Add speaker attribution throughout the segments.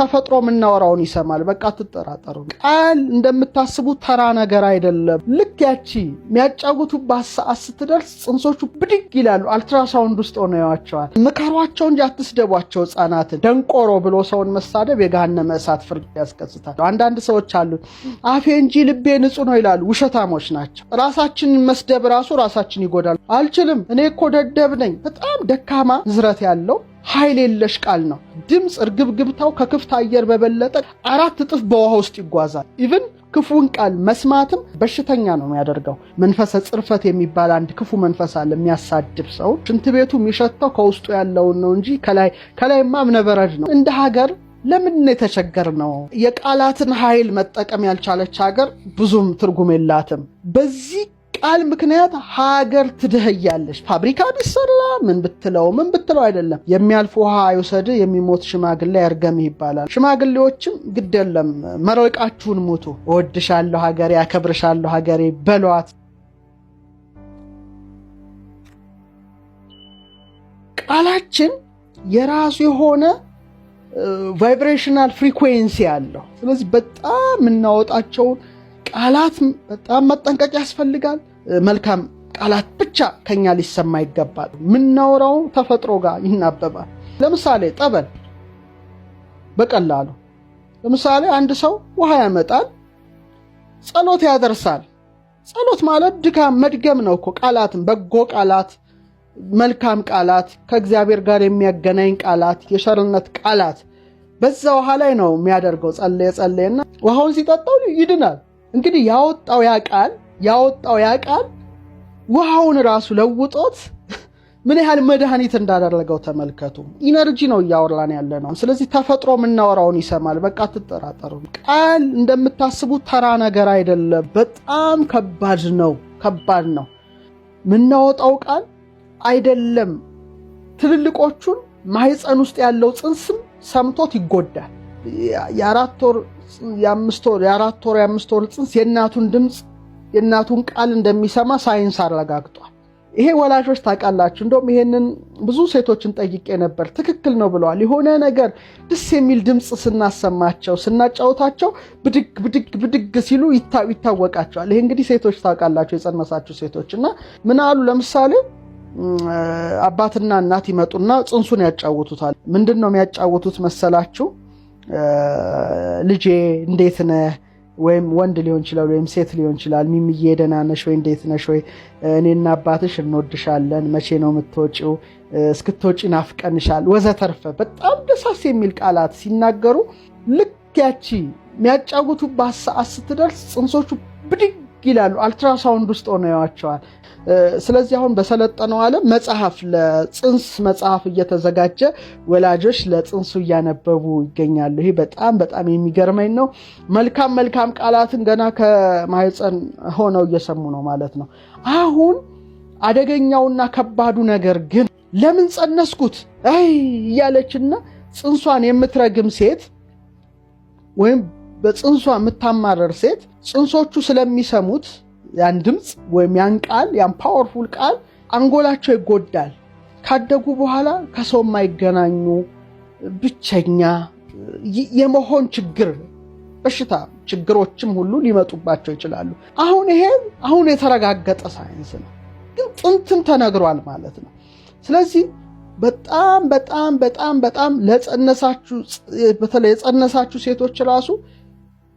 Speaker 1: ተፈጥሮ ምናወራውን ይሰማል። በቃ ተጠራጠሩ። ቃል እንደምታስቡት ተራ ነገር አይደለም። ልክ ያቺ የሚያጫውቱባት ሰዓት ስትደርስ ጽንሶቹ ብድግ ይላሉ። አልትራሳውንድ ውስጥ ሆነው ያዋቸዋል። ምከሯቸው እንጂ አትስደቧቸው። ህጻናትን ደንቆሮ ብሎ ሰውን መሳደብ የገሃነመ እሳት ፍርድ ያስቀስታል። አንዳንድ ሰዎች አሉ አፌ እንጂ ልቤ ንጹህ ነው ይላሉ። ውሸታሞች ናቸው። ራሳችንን መስደብ ራሱ ራሳችን ይጎዳል። አልችልም እኔ እኮ ደደብ ነኝ። በጣም ደካማ ዝረት ያለው ኃይል የለሽ ቃል ነው። ድምጽ እርግብግብታው ከክፍት አየር በበለጠ 4 እጥፍ በውሃ ውስጥ ይጓዛል። ኢቭን ክፉን ቃል መስማትም በሽተኛ ነው የሚያደርገው። መንፈሰ ጽርፈት የሚባል አንድ ክፉ መንፈስ አለ የሚያሳድብ ሰው። ሽንት ቤቱ የሚሸተው ከውስጡ ያለውን ነው እንጂ ከላይማ እብነበረድ ነው። እንደ ሀገር ለምን የተቸገርነው? የቃላትን ኃይል መጠቀም ያልቻለች ሀገር ብዙም ትርጉም የላትም። በዚህ ቃል ምክንያት ሀገር ትደህያለች። ፋብሪካ ቢሰራ ምን ብትለው አይደለም። የሚያልፍ ውሃ አይውሰድ የሚሞት ሽማግሌ ያርገምህ ይባላል። ሽማግሌዎችም ግድ የለም መረቃችሁን ሙቱ፣ እወድሻለሁ ሀገሬ፣ አከብርሻለሁ ሀገሬ በሏት። ቃላችን የራሱ የሆነ ቫይብሬሽናል ፍሪኩዌንሲ አለው። ስለዚህ በጣም የምናወጣቸውን ቃላት በጣም መጠንቀቅ ያስፈልጋል። መልካም ቃላት ብቻ ከኛ ሊሰማ ይገባል። ምናወራው ተፈጥሮ ጋር ይናበባል። ለምሳሌ ጠበል በቀላሉ ለምሳሌ አንድ ሰው ውሃ ያመጣል፣ ጸሎት ያደርሳል። ጸሎት ማለት ድካም መድገም ነው እኮ። ቃላትን በጎ ቃላት፣ መልካም ቃላት፣ ከእግዚአብሔር ጋር የሚያገናኝ ቃላት፣ የሸርነት ቃላት በዛ ውሃ ላይ ነው የሚያደርገው። ጸለየና ውሃውን ሲጠጣው ይድናል። እንግዲህ ያወጣው ያ ቃል ውሃውን ራሱ ለውጦት ምን ያህል መድኃኒት እንዳደረገው ተመልከቱ። ኢነርጂ ነው እያወራን ያለ ነው። ስለዚህ ተፈጥሮ ምናወራውን ይሰማል። በቃ ተጠራጠሩ። ቃል እንደምታስቡት ተራ ነገር አይደለም። በጣም ከባድ ነው። ምናወጣው ቃል አይደለም ትልልቆቹን ማህፀን ውስጥ ያለው ጽንስም ሰምቶት ይጎዳል። የአራት ወር የአምስት ወር ጽንስ የእናቱን ድምፅ የእናቱን ቃል እንደሚሰማ ሳይንስ አረጋግጧል። ይሄ ወላጆች ታውቃላችሁ። እንደውም ይሄንን ብዙ ሴቶችን ጠይቄ ነበር። ትክክል ነው ብለዋል። የሆነ ነገር ደስ የሚል ድምፅ ስናሰማቸው ስናጫውታቸው ብድግ ሲሉ ይታወቃቸዋል። ይሄ እንግዲህ ሴቶች ታውቃላችሁ፣ የጸነሳችሁ ሴቶች እና ምን አሉ ለምሳሌ አባትና እናት ይመጡና ጽንሱን ያጫውቱታል። ምንድነው የሚያጫውቱት መሰላችሁ? ልጄ እንዴት ነህ? ወይም ወንድ ሊሆን ይችላል ወይም ሴት ሊሆን ይችላል። ሚሚዬ ደህና ነሽ ወይ? እንዴት ነሽ ወይ? እኔና አባትሽ እንወድሻለን። መቼ ነው የምትወጪው? እስክትወጪ ናፍቀንሻል ወዘተርፈ። በጣም ደሳስ የሚል ቃላት ሲናገሩ ልክ ያቺ የሚያጫውቱባት ሰዓት ስትደርስ ጽንሶቹ ብድግ ይላሉ። አልትራሳውንድ ውስጥ ሆነው ያዋቸዋል። ስለዚህ አሁን በሰለጠነው ዓለም ለጽንስ መጽሐፍ እየተዘጋጀ ወላጆች ለጽንሱ እያነበቡ ይገኛሉ። ይሄ በጣም የሚገርመኝ ነው። መልካም ቃላትን ገና ከማህፀን ሆነው እየሰሙ ነው ማለት ነው። አሁን አደገኛውና ከባዱ ነገር ግን ለምን ጸነስኩት እያለችና ጽንሷን የምትረግም ሴት ወይም በጽንሷ የምታማረር ሴት ጽንሶቹ ስለሚሰሙት ያን ድምፅ ወይም ያን ቃል ያን ፓወርፉል ቃል አንጎላቸው ይጎዳል። ካደጉ በኋላ ከሰው የማይገናኙ ብቸኛ የመሆን ችግሮችም ሁሉ ሊመጡባቸው ይችላሉ። አሁን የተረጋገጠ ሳይንስ ነው፣ ግን ጥንትም ተነግሯል ማለት ነው። ስለዚህ በጣም ለጸነሳችሁ በተለይ የጸነሳችሁ ሴቶች ራሱ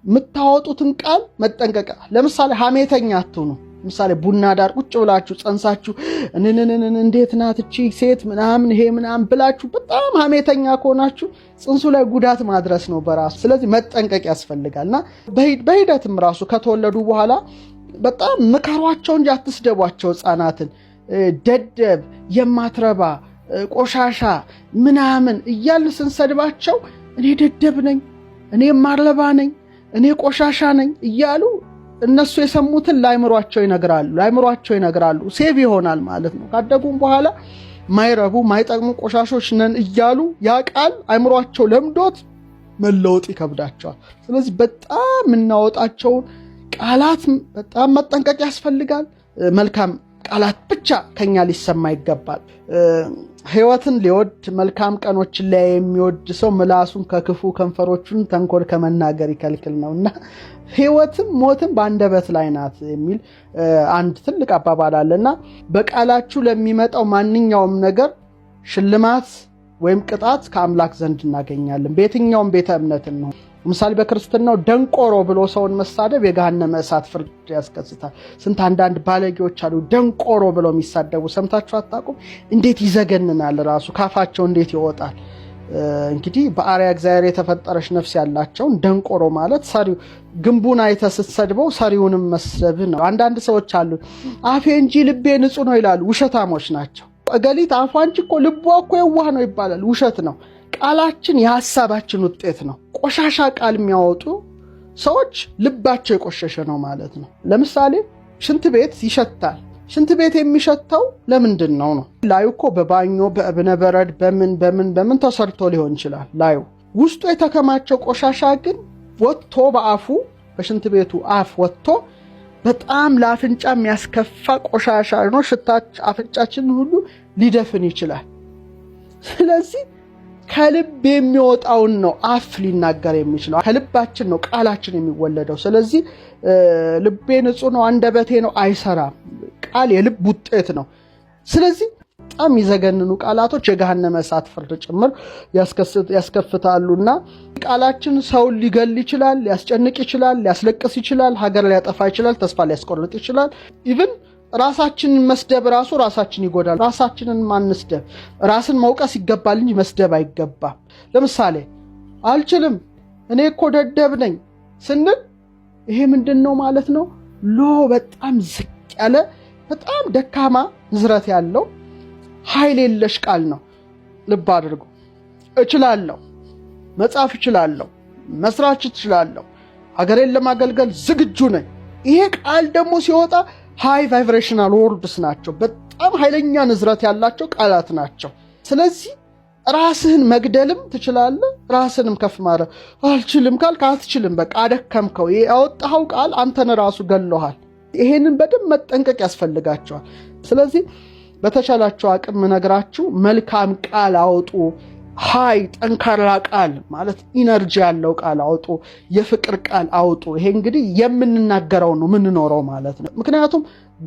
Speaker 1: የምታወጡትን ቃል መጠንቀቅ። ለምሳሌ ሐሜተኛ አትሁኑ። ለምሳሌ ቡና ዳር ቁጭ ብላችሁ ጸንሳችሁ እንዴት ናት እቺ ሴት ምናምን ይሄ ምናምን ብላችሁ በጣም ሐሜተኛ ከሆናችሁ ጽንሱ ላይ ጉዳት ማድረስ ነው በራሱ። ስለዚህ መጠንቀቅ ያስፈልጋልና በሂደትም ራሱ ከተወለዱ በኋላ በጣም ምከሯቸው እንጂ አትስደቧቸው። ህፃናትን ደደብ፣ የማትረባ፣ ቆሻሻ ምናምን እያልን ስንሰድባቸው እኔ ደደብ ነኝ፣ እኔ የማርለባ ነኝ፣ እኔ ቆሻሻ ነኝ እያሉ እነሱ የሰሙትን ላይምሯቸው ይነግራሉ። ሴቭ ይሆናል ማለት ነው። ካደጉም በኋላ ማይረቡ ማይጠቅሙ ቆሻሾች ነን እያሉ ያ ቃል አይምሯቸው ለምዶት መለወጥ ይከብዳቸዋል። ስለዚህ በጣም እናወጣቸውን ቃላት በጣም መጠንቀቅ ያስፈልጋል። መልካም ቃላት ብቻ ከኛ ሊሰማ ይገባል። ሕይወትን ሊወድ መልካም ቀኖችን ላይ የሚወድ ሰው ምላሱን ከክፉ ከንፈሮቹን ተንኮል ከመናገር ይከልክል ነውና ሕይወትም ሞትም በአንደበት ላይ ናት የሚል አንድ ትልቅ አባባል አለና በቃላችሁ ለሚመጣው ማንኛውም ነገር ሽልማት ወይም ቅጣት ከአምላክ ዘንድ እናገኛለን። በየትኛውም ቤተ እምነት ነው። ምሳሌ በክርስትናው ደንቆሮ ብሎ ሰውን መሳደብ የገሃነመ እሳት ፍርድ ያስከስታል። ስንት አንዳንድ ባለጌዎች አሉ ደንቆሮ ብለው የሚሳደቡ ሰምታችሁ አታውቁም? እንዴት ይዘገንናል! ራሱ ካፋቸው እንዴት ይወጣል! እንግዲህ በአርአያ እግዚአብሔር የተፈጠረች ነፍስ ያላቸውን ደንቆሮ ማለት ሰሪው ግንቡን አይተህ ስትሰድበው ሰሪውንም መስደብ ነው። አንዳንድ ሰዎች አሉ አፌ እንጂ ልቤ ንጹህ ነው ይላሉ። ውሸታሞች ናቸው። እገሊት አፏ እንጂ እኮ ልቧ እኮ የዋህ ነው ይባላል። ውሸት ነው። ቃላችን የሐሳባችን ውጤት ነው። ቆሻሻ ቃል የሚያወጡ ሰዎች ልባቸው የቆሸሸ ነው ማለት ነው። ለምሳሌ ሽንት ቤት ይሸታል። ሽንት ቤት የሚሸተው ለምንድን ነው? ላዩ እኮ በባኞ በእብነ በረድ በምን ተሰርቶ ሊሆን ይችላል። ላዩ ውስጡ የተከማቸው ቆሻሻ ግን ወጥቶ በአፉ በሽንት ቤቱ አፍ ወጥቶ በጣም ለአፍንጫ የሚያስከፋ ቆሻሻ ነው። አፍንጫችንን ሁሉ ሊደፍን ይችላል። ስለዚህ ከልብ የሚወጣውን ነው አፍ ሊናገር የሚችለው። ከልባችን ነው ቃላችን የሚወለደው። ስለዚህ ልቤ ንጹህ ነው አንደበቴ ነው አይሰራም። ቃል የልብ ውጤት ነው። ስለዚህ በጣም የሚዘገንኑ ቃላቶች የገሃነመ እሳት ፍርድ ጭምር ያስከፍታሉና ቃላችን ሰውን ሊገል ይችላል፣ ሊያስጨንቅ ይችላል፣ ሊያስለቅስ ይችላል፣ ሀገር ሊያጠፋ ይችላል፣ ተስፋ ሊያስቆርጥ ይችላል። ኢቭን ራሳችንን መስደብ ራሱ ራሳችን ይጎዳል። ራሳችንን ማንስደብ። ራስን መውቀስ ይገባል እንጂ መስደብ አይገባም። ለምሳሌ አልችልም እኔ እኮ ደደብ ነኝ ስንል ይሄ ምንድነው ማለት ነው? በጣም ዝቅ ያለ በጣም ደካማ ንዝረት ያለው ኃይል የለሽ ቃል ነው። ልብ አድርጉ። እችላለሁ፣ መጻፍ እችላለሁ፣ መስራት እችላለሁ፣ ሀገሬን ለማገልገል ዝግጁ ነኝ። ይሄ ቃል ደግሞ ሲወጣ ሃይ ቫይብሬሽናል ወርድስ ናቸው። በጣም ኃይለኛ ንዝረት ያላቸው ቃላት ናቸው። ስለዚህ ራስህን መግደልም ትችላለህ፣ ራስህንም ከፍ ማድረግ አልችልም ካልክ አትችልም። በቃ አደከምከው። ያወጣኸው ቃል አንተን ራሱ ገለሃል። ይሄንን በደንብ መጠንቀቅ ያስፈልጋቸዋል። ስለዚህ በተቻላችሁ አቅም ነግራችሁ መልካም ቃል አውጡ። ሃይ ጠንካራ ቃል ማለት ኢነርጂ ያለው ቃል አውጡ። የፍቅር ቃል አውጡ። ይሄ እንግዲህ የምንናገረው ነው የምንኖረው ማለት ነው። ምክንያቱም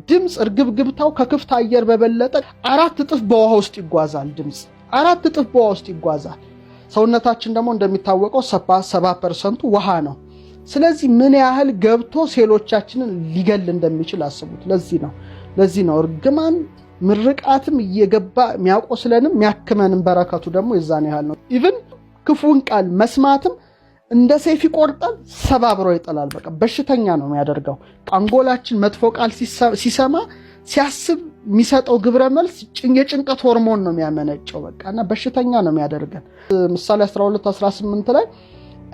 Speaker 1: ድምፅ እርግብግብታው ከክፍት አየር በበለጠ 4 እጥፍ በውሃ ውስጥ ይጓዛል። ድምፅ 4 እጥፍ በውሃ ውስጥ ይጓዛል። ሰውነታችን ደግሞ እንደሚታወቀው 70% ውሃ ነው። ስለዚህ ምን ያህል ገብቶ ሴሎቻችንን ሊገል እንደሚችል አስቡት። ለዚህ ነው እርግማን ምርቃትም እየገባ የሚያቆስለንም የሚያክመንም በረከቱ ደግሞ የዛን ያህል ነው። ኢቭን ክፉን ቃል መስማትም እንደ ሰይፍ ይቆርጣል፣ ሰባብሮ ይጥላል። በቃ በሽተኛ ነው የሚያደርገው። አንጎላችን መጥፎ ቃል ሲሰማ ሲያስብ የሚሰጠው ግብረ መልስ የጭንቀት ሆርሞን ነው የሚያመነጨው። በቃና በሽተኛ ነው የሚያደርገን። ምሳሌ 12:18 ላይ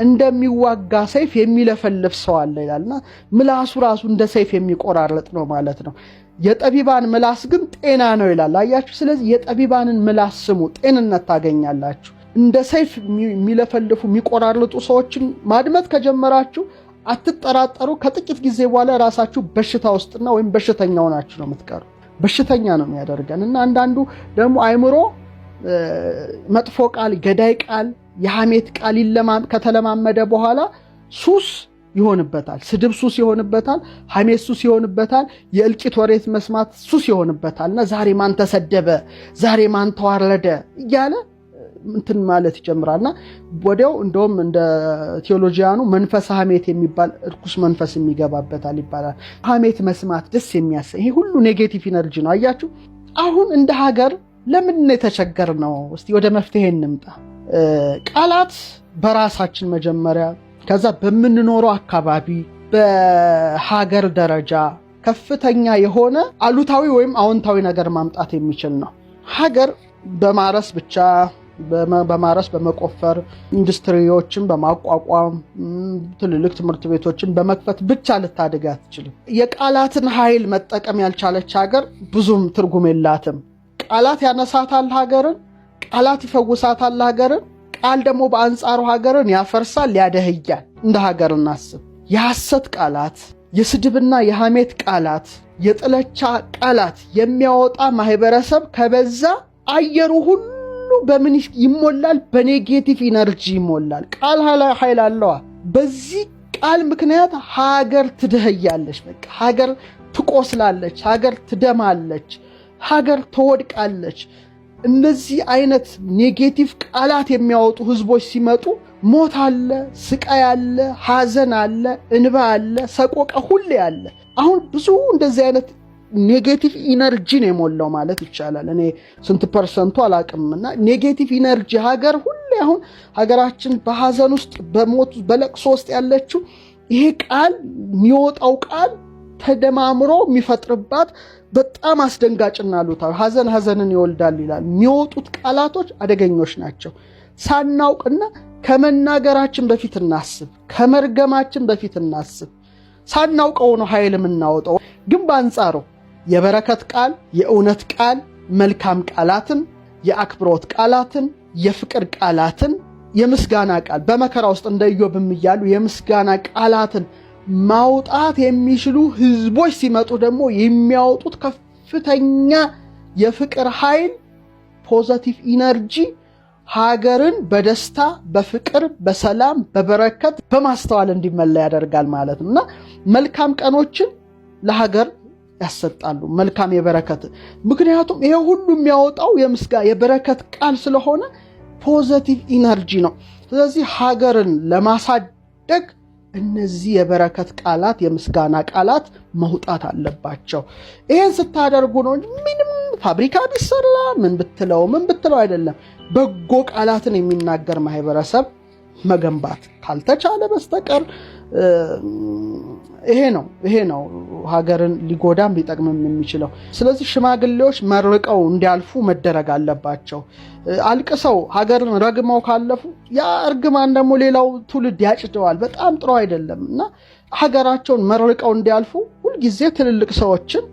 Speaker 1: እንደሚዋጋ ሰይፍ የሚለፈልፍ ሰው አለ ይላልና ምላሱ ራሱ እንደ ሰይፍ የሚቆራረጥ ነው ማለት ነው። የጠቢባን ምላስ ግን ጤና ነው ይላል። አያችሁ? ስለዚህ የጠቢባንን ምላስ ስሙ፣ ጤንነት ታገኛላችሁ። እንደ ሰይፍ የሚለፈልፉ የሚቆራርጡ ሰዎችን ማድመጥ ከጀመራችሁ አትጠራጠሩ፣ ከጥቂት ጊዜ በኋላ ራሳችሁ በሽታ ውስጥና ወይም በሽተኛው ናችሁ ነው የምትቀሩ። በሽተኛ ነው የሚያደርገን እና አንዳንዱ ደግሞ አይምሮ መጥፎ ቃል፣ ገዳይ ቃል፣ የሐሜት ቃል ከተለማመደ በኋላ ሱስ ይሆንበታል። ስድብ ሱስ ይሆንበታል። ሐሜት ሱስ ይሆንበታል። የእልቂት ወሬት መስማት ሱስ ይሆንበታልና ዛሬ ማን ተሰደበ፣ ዛሬ ማን ተዋረደ እያለ እንትን ማለት ይጀምራልና ወዲያው እንደውም እንደ ቴዎሎጂያኑ መንፈስ ሐሜት የሚባል እርኩስ መንፈስ የሚገባበታል ይባላል። ሐሜት መስማት ደስ የሚያሰኝ ይሄ ሁሉ ኔጌቲቭ ኢነርጂ ነው። አያችሁ? አሁን እንደ ሀገር ለምን ነው የተቸገርነው? እስቲ ወደ መፍትሄ እንምጣ። ቃላት በራሳችን መጀመሪያ፣ ከዛ በምንኖረው አካባቢ፣ በሀገር ደረጃ ከፍተኛ የሆነ አሉታዊ ወይም አዎንታዊ ነገር ማምጣት የሚችል ነው። ሀገር በማረስ ብቻ በማረስ በመቆፈር ኢንዱስትሪዎችን በማቋቋም ትልልቅ ትምህርት ቤቶችን በመክፈት ብቻ ልታድግ አትችልም። የቃላትን ኃይል መጠቀም ያልቻለች ሀገር ብዙም ትርጉም የላትም። ቃላት ያነሳታል ሀገርን፣ ቃላት ይፈውሳታል ሀገርን። ቃል ደግሞ በአንጻሩ ሀገርን ያፈርሳል፣ ያደህያል። እንደ ሀገር እናስብ። የሐሰት ቃላት፣ የስድብና የሐሜት ቃላት፣ የጥላቻ ቃላት የሚያወጣ ማህበረሰብ ከበዛ አየሩ ሁሉ በምን ይሞላል? በኔጌቲቭ ኢነርጂ ይሞላል። ቃል ኃይል አለዋ። በዚህ ቃል ምክንያት ሀገር ትደህያለች። በቃ ሀገር ትቆስላለች፣ ሀገር ትደማለች፣ ሀገር ትወድቃለች። እነዚህ አይነት ኔጌቲቭ ቃላት የሚያወጡ ህዝቦች ሲመጡ ሞት አለ፣ ስቃይ አለ፣ ሐዘን አለ፣ እንባ አለ፣ ሰቆቃ ሁሌ አለ። አሁን ብዙ እንደዚህ አይነት ኔጌቲቭ ኢነርጂ ነው የሞላው ማለት ይቻላል። እኔ ስንት ፐርሰንቱ አላቅምና ኔጌቲቭ ኢነርጂ ሀገር ሁሌ አሁን ሀገራችን በሐዘን ውስጥ በሞት በለቅሶ ውስጥ ያለችው ይሄ ቃል የሚወጣው ቃል ተደማምሮ የሚፈጥርባት በጣም አስደንጋጭና አሉታዊ ሐዘንን ይወልዳል ይላል። የሚወጡት ቃላቶች አደገኞች ናቸው። ሳናውቅና ከመናገራችን በፊት እናስብ፣ ከመርገማችን በፊት እናስብ። ሳናውቀው ነው ኃይል የምናወጣው። ግን በአንጻሩ የበረከት ቃል፣ የእውነት ቃል፣ መልካም ቃላትን፣ የአክብሮት ቃላትን፣ የፍቅር ቃላትን፣ የምስጋና ቃል በመከራ ውስጥ እንደ ኢዮብም እያሉ የምስጋና ቃላትን ማውጣት የሚችሉ ህዝቦች ሲመጡ ደግሞ የሚያወጡት ከፍተኛ የፍቅር ኃይል፣ ፖዚቲቭ ኢነርጂ ሀገርን በደስታ በፍቅር በሰላም በበረከት በማስተዋል እንዲመላ ያደርጋል ማለት ነው። እና መልካም ቀኖችን ለሀገር ያሰጣሉ። መልካም የበረከት ምክንያቱም ይሄ ሁሉ የሚያወጣው የበረከት ቃል ስለሆነ ፖዚቲቭ ኢነርጂ ነው። ስለዚህ ሀገርን ለማሳደግ እነዚህ የበረከት ቃላት፣ የምስጋና ቃላት መውጣት አለባቸው። ይሄን ስታደርጉ ነው ምንም ፋብሪካ ቢሰራ ምን ብትለው አይደለም፣ በጎ ቃላትን የሚናገር ማህበረሰብ መገንባት ካልተቻለ በስተቀር ይሄ ነው ሀገርን ሊጎዳም ሊጠቅምም የሚችለው። ስለዚህ ሽማግሌዎች መርቀው እንዲያልፉ መደረግ አለባቸው። አልቅሰው ሀገርን ረግመው ካለፉ ያ እርግማን ደግሞ ሌላው ትውልድ ያጭደዋል። በጣም ጥሩ አይደለም እና ሀገራቸውን መርቀው እንዲያልፉ ሁልጊዜ ትልልቅ ሰዎችን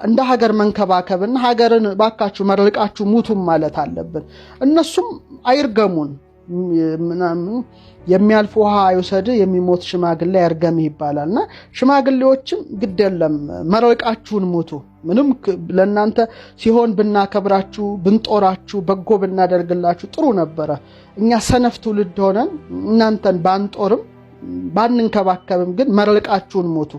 Speaker 1: እንደ ሀገር መንከባከብና ሀገርን ባካችሁ መርቃችሁ ሙቱም ማለት አለብን። እነሱም አይርገሙን። የሚያልፍ ውሃ አይውሰድ የሚሞት ሽማግሌ አይርገምህ ይባላልና ሽማግሌዎችም ግድ የለም መርቃችሁን ሙቱ። ምንም ለእናንተ ሲሆን ብናከብራችሁ፣ ብንጦራችሁ፣ በጎ ብናደርግላችሁ ጥሩ ነበረ። እኛ ሰነፍ ትውልድ ሆነን እናንተን ባንጦርም ባንንከባከብም ግን መርቃችሁን ሙቱ።